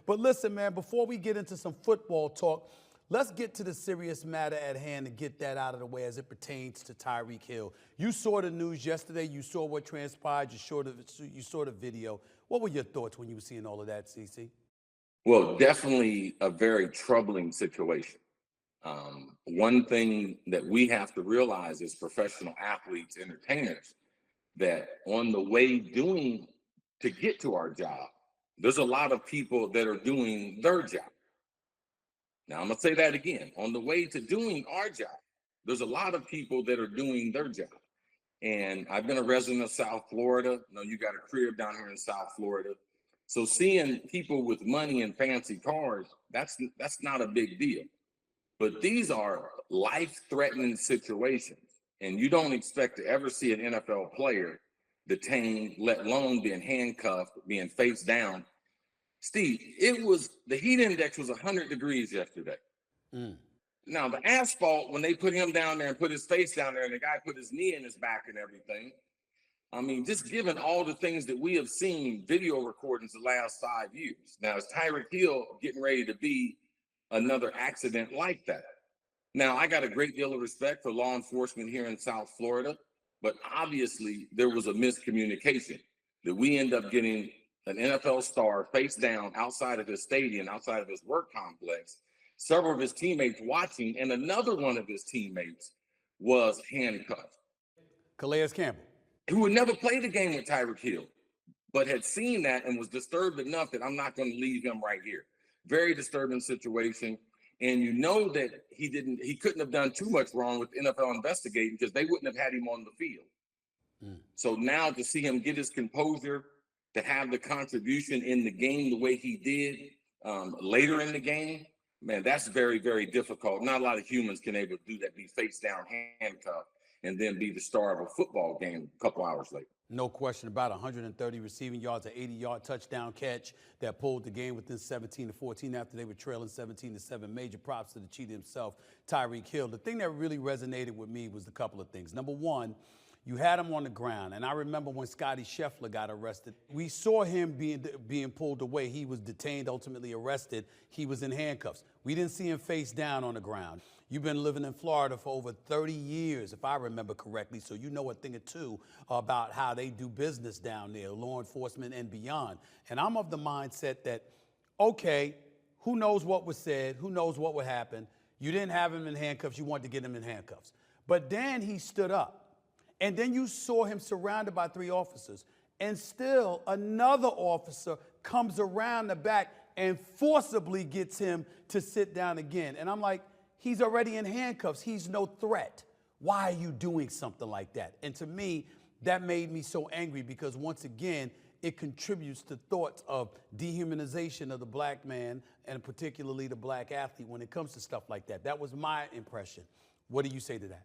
But listen, man, before we get into some football talk, let's get to the serious matter at hand and get that out of the way as it pertains to Tyreek Hill. You saw the news yesterday. You saw what transpired. You saw the video. What were your thoughts when you were seeing all of that, CC? Well, definitely a very troubling situation. One thing that we have to realize as professional athletes, entertainers, that on the way doing to get to our job, there's a lot of people that are doing their job. Now, I'm going to say that again. On the way to doing our job, there's a lot of people that are doing their job. And I've been a resident of South Florida. You know, you got a crib down here in South Florida. So seeing people with money and fancy cars, that's not a big deal. But these are life-threatening situations. And you don't expect to ever see an NFL player detained, let alone being handcuffed, being face down. Steve, the heat index was 100 degrees yesterday. Now, the asphalt, when they put him down there and put his face down there and the guy put his knee in his back and everything, I mean, just given all the things that we have seen video recordings the last 5 years. Now, is Tyreek Hill getting ready to be another accident like that? Now, I got a great deal of respect for law enforcement here in South Florida, but obviously there was a miscommunication that we end up getting an NFL star face down outside of his stadium, outside of his work complex, several of his teammates watching, and another one of his teammates was handcuffed. Calais Campbell, Who would never play the game with Tyreek Hill, but had seen that and was disturbed enough that I'm not going to leave him right here. Very disturbing situation. And you know that he couldn't have done too much wrong with NFL investigating because they wouldn't have had him on the field. So now to see him get his composure, to have the contribution in the game the way he did later in the game, man, that's very, very difficult. Not a lot of humans can able to do that, be face down, handcuffed, and then be the star of a football game a couple hours later. no question about 130 receiving yards, an 80-yard touchdown catch that pulled the game within 17-14 after they were trailing 17-7. Major props to the cheetah himself, Tyreek Hill. The thing that really resonated with me was a couple of things. Number one, you had him on the ground, and I remember when Scotty Scheffler got arrested, we saw him being pulled away. He was detained, ultimately arrested. He was in handcuffs. We didn't see him face down on the ground. You've been living in Florida for over 30 years, if I remember correctly, so you know a thing or two about how they do business down there, law enforcement and beyond. And I'm of the mindset that, okay, who knows what was said, who knows what would happen. You didn't have him in handcuffs, you wanted to get him in handcuffs. But then he stood up. And then you saw him surrounded by 3 officers. And still another officer comes around the back and forcibly gets him to sit down again. And I'm like, he's already in handcuffs. He's no threat. Why are you doing something like that? And to me, that made me so angry because once again, it contributes to thoughts of dehumanization of the black man and particularly the black athlete when it comes to stuff like that. That was my impression. What do you say to that?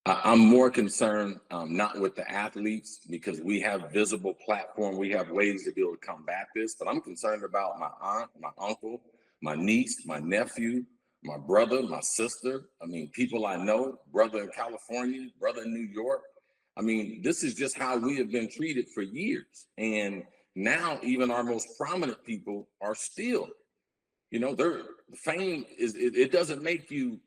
I'm more concerned not with the athletes because we have visible platform. We have ways to be able to combat this, but I'm concerned about my aunt, my uncle, my niece, my nephew, my brother, my sister. I mean, people I know, brother in California, brother in New York. I mean, this is just how we have been treated for years. And now even our most prominent people are still, you know, their fame it doesn't make you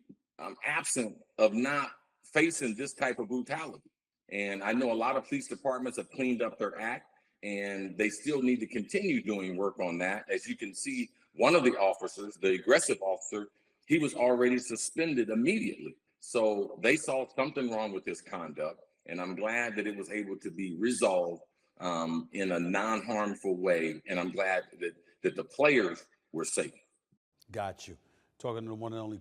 absent of not facing this type of brutality. And I know a lot of police departments have cleaned up their act and they still need to continue doing work on that. As you can see, one of the officers, the aggressive officer, he was already suspended immediately. So they saw something wrong with his conduct. And I'm glad that it was able to be resolved in a non-harmful way. And I'm glad that the players were safe. Got you. Talking to the one and only